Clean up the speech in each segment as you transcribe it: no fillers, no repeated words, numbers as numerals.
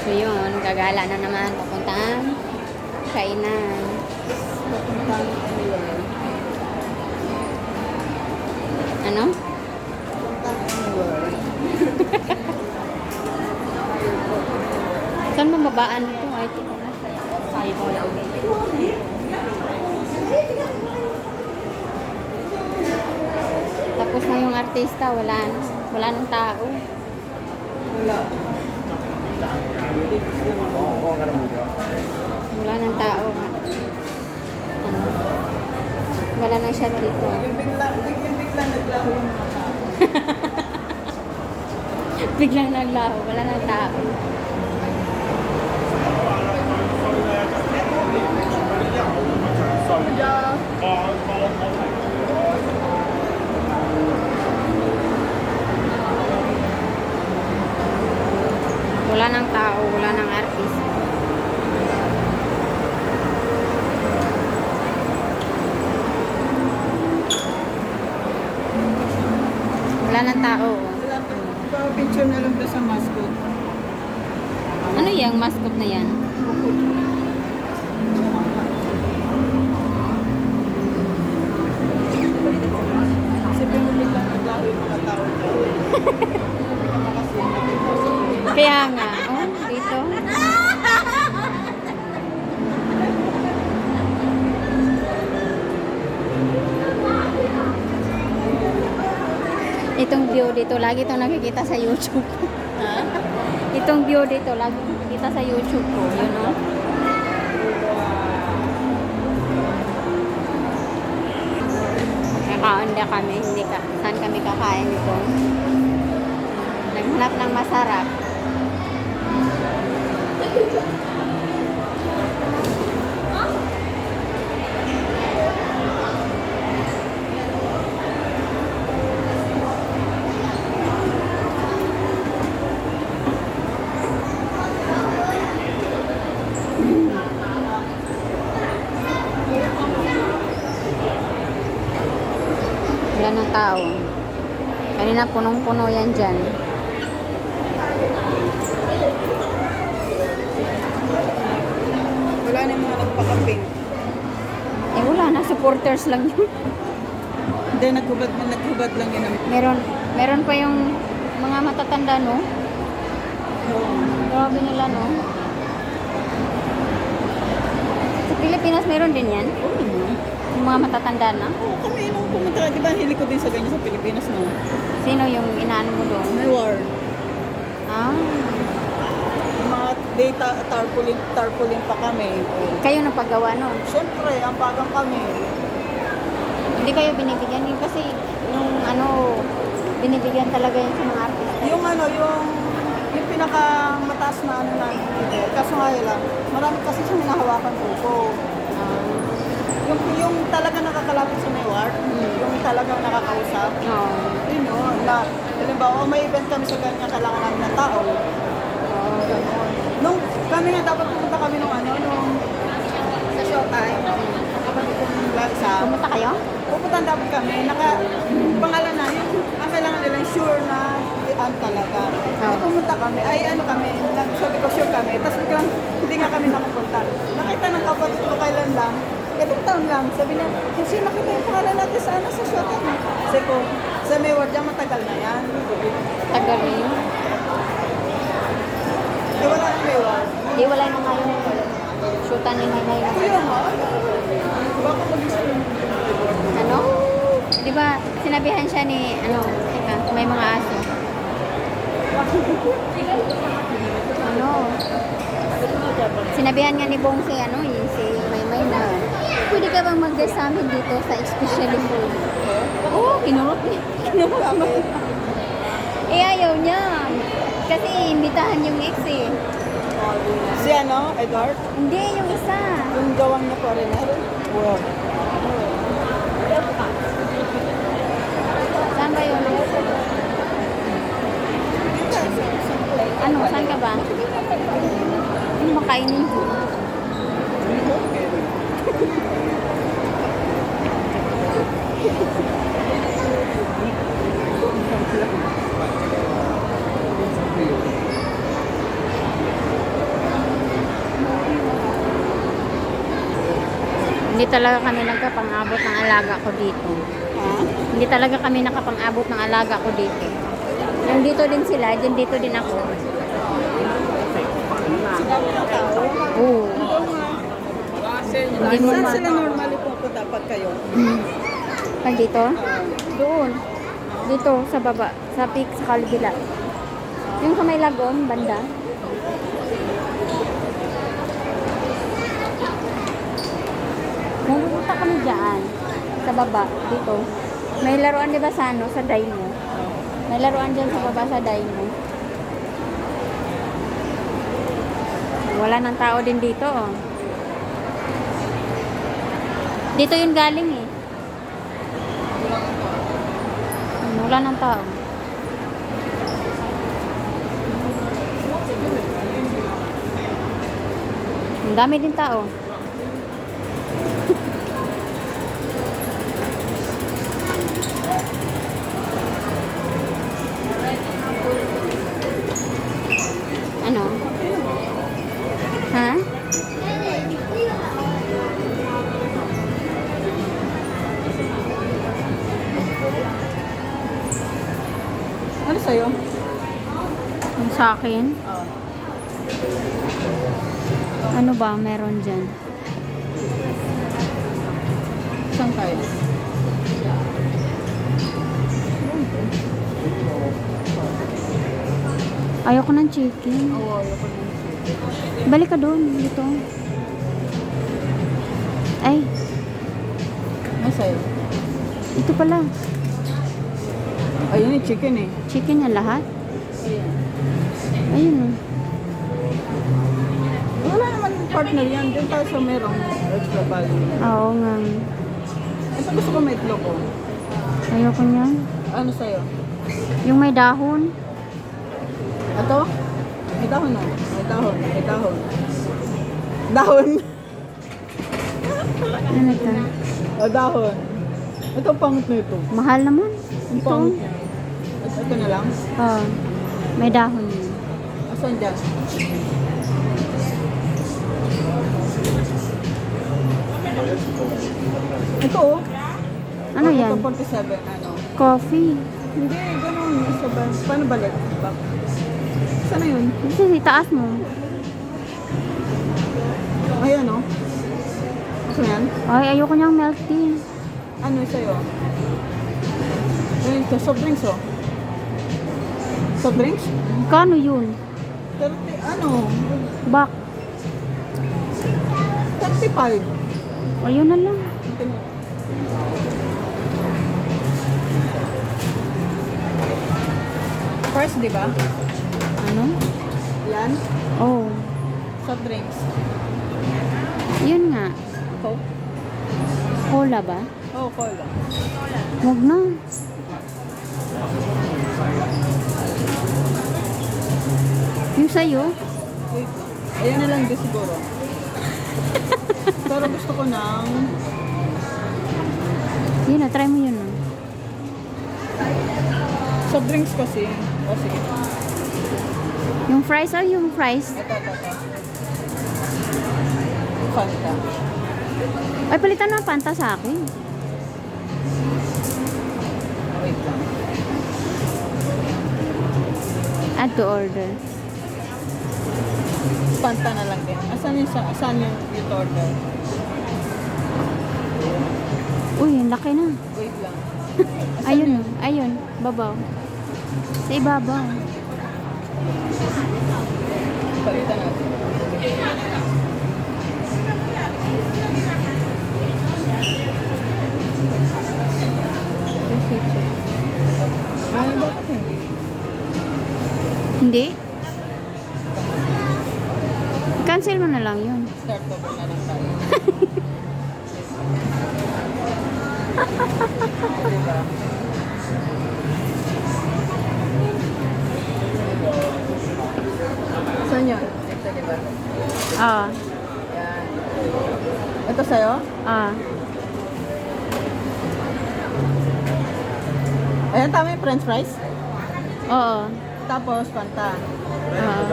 So yun, gagala na naman. Papuntang kainan. Papuntang anywhere. Ano? Papuntang anywhere. Saan mamabaan ito? Ay, ito. Sayo ko lang. Tapos na yung artista, wala na. Wala nang tao. Wala. Wala nang tao. Ano? Wala nang siya dito. Bigla naglaho yung mga tao. Biglang naglaho, wala nang tao. Wala nang tao, wala nang artist. Wala nang tao. Wala pa. Picture na lang doon sa mascot. Ano yung mascot na yan? Sabi mo biglang naglaho yung mga tao. Kaya nga, oh, dito. Itong view dito, lagi itong nakikita sa YouTube. Ha? Itong view dito, lagi nakikita sa YouTube ko, you know? Kakaon na kami, hindi ka, saan kami kakain ito? Naghanap ng masarap. Wala ng tao. Kanina punong-puno yan dyan. Wala na yung mga nagpaka-pink. Eh wala na, supporters lang yun. Hindi, naghubad lang yun. Meron pa yung mga matatanda, no? Grabe nila, no? Sa Pilipinas meron din yan? Yung mga matatanda na? Oo, kami nung pumunta. Di ba hilig ko din sa ganyan sa Pilipinas, no? Sino yung inaano mo doon? May war. Ah, Yung mga data tarpaulin pa kami. kayo na paggawa nun? Siyempre, ang pagang kami. Hindi kayo binibigyan din kasi yung ano, binibigyan talaga yun sa mga artista. Yung yung pinakamataas na ano na hindi. Kaso nga lang, marami kasi siya hinahawakan ko. Yung talaga nakakalapit sa mayor, yung talagang nakakausap. Oo. Yun yun, na, halimbawa, may event kami sa ganyan, kailangan namin ng tao. Ganun. Nung kami nga dapat pumunta kami nung sa showtime, kapatid ko ng Lansa, Pumunta kayo? pupunta dapat kami, pangalan na, ang kailangan nila yung sure na ian talaga. Oh. Pumunta kami, sabi ko sure kami, tapos biglang hindi nga kami nakapunta. Nakita ng kapatid ko kailan lang, itong taon lang, sabi niya, kasi nakita yung pangalan natin sa showtime. Sabi ko, sa Mayward, dyan matagal na yan. Tagal na yun. Eh, wala nang Mayward. Di wala na nga yung shootan ni Nanay. Kuya mo, baka mag-stream. Ano? Di ba, sinabihan siya ni, teka, may mga aso. Ano? Sinabihan nga ni Bong si Maymay na, pwede ka bang mag-guest sa amin dito sa especially food? Oo, kinurot niya. Kinurot mo. Eh, ayaw niya. Kasi imbitahan yung ex eh. Si Edward, Hindi, yung isa. yung gawang niya foreigner. Wow. Saan ba yun? Ano, saan ka ba? Ano makainin ko? Hindi talaga kami nagkapang-abot ng alaga ko dito. Ha? Hindi talaga kami nakapang-abot ng alaga ko dito. Nandito din sila, dito din ako. Sinabi ng tao. Oo. Hindi mo Saan ma... sila normally pupunta pag kayo? Pag dito? Doon. Dito, sa baba. Sa peak, sa kalgila. Yung sa may lagon, banda. Pupunta kami dyan. Sa baba, dito. May laruan di ba sa ano? Sa Daimo. May laruan dyan sa baba sa Daimo. Wala nang tao din dito, oh. Dito yung galing, eh. Wala nang tao. Ang dami din tao. Ano? Ha? Ano sa'yo? Yung sa akin? Oo. Ano ba meron dyan? Saan tayo? Ayoko ng chicken. Oo, ayoko na. Balik ka doon. Dito. Ay, Ano sa'yo? ito pala. Ayun yung chicken eh. Chicken na lahat. Ayan. Ayun, oh. Wala naman partner yan. Diyan tayo sa merong extra value. Oo nga. Ito gusto ko may itlog ko. Ayoko niyan. Ano sa'yo? Yung may dahon. Ito? May dahon na. May dahon. May dahon. Dahon? Ano ito? O dahon. Ito ang pangit na ito. Mahal naman. Ang Ito. pangit. Ito na lang? Oo. May dahon yun. Asan dyan? Ito oh. Ano Ito, yan? 47. Ano? Coffee. Hindi, ganun. Isa ba? Paano balik? Back. Saan na yun? Kasi itaas mo. Ayan oh. Ano yan? Ay, ayoko niyang milk tea. Ano sa'yo? Ayun, ito, soft drinks oh. Soft drinks? Kano yun? 30, ano? Bak. 35. Ayun na lang. First, di ba? Ano? Yan. Oh. Soft drinks. Yun nga. Coke. Cola ba? Oh, cola. Huwag na. Yung sa'yo? Wait. Ayan na lang din siguro. Pero gusto ko ng... Yun na, try mo yun. Ah. Soft drinks kasi. O sige. Yung fries, yung fries. Ito. Fanta. Ay, palitan mo ang Fanta sa akin. Wait lang. Add to order. Fanta na lang din. Asan yung youth order? Uy, ang laki na. Wait lang. Ayun, ayun. Babaw. Sa ibabaw. Palitan natin. Ano bakit hindi? Hindi? Cancel mo na lang yun. Start over na lang tayo. Diba? Saan yun? Ito, diba? Ah, Yan. Ito sa'yo? ah. Ayan, tama yung french fries. Oo. Tapos, Fanta. Ah.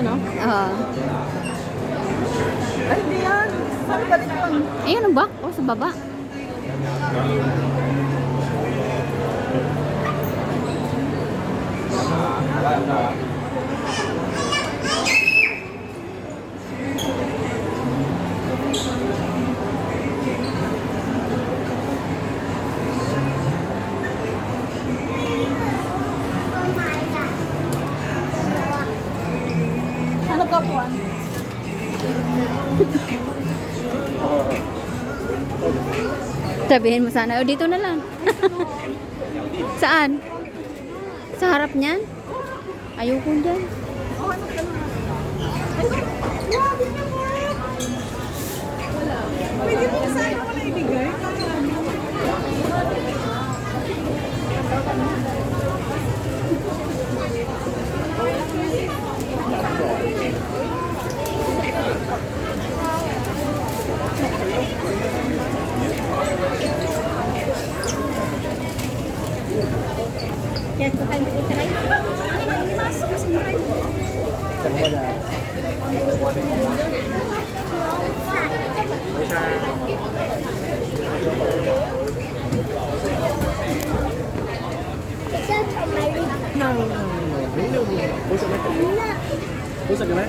no? Oo. Ay, hindi yan. Saan ba ito? Ayun ang back. Oh, sa baba. Ano ka po? Sabihin mo sana, oh, dito na lang. Saan? Sa harap niyan? Ayoko dyan. Oh, ano ka na? Ay, grabe naman. Pwede mo sana wala ibigay. Kaya ito tayo mag-itry. Ay, masok kasi Pusa ka na?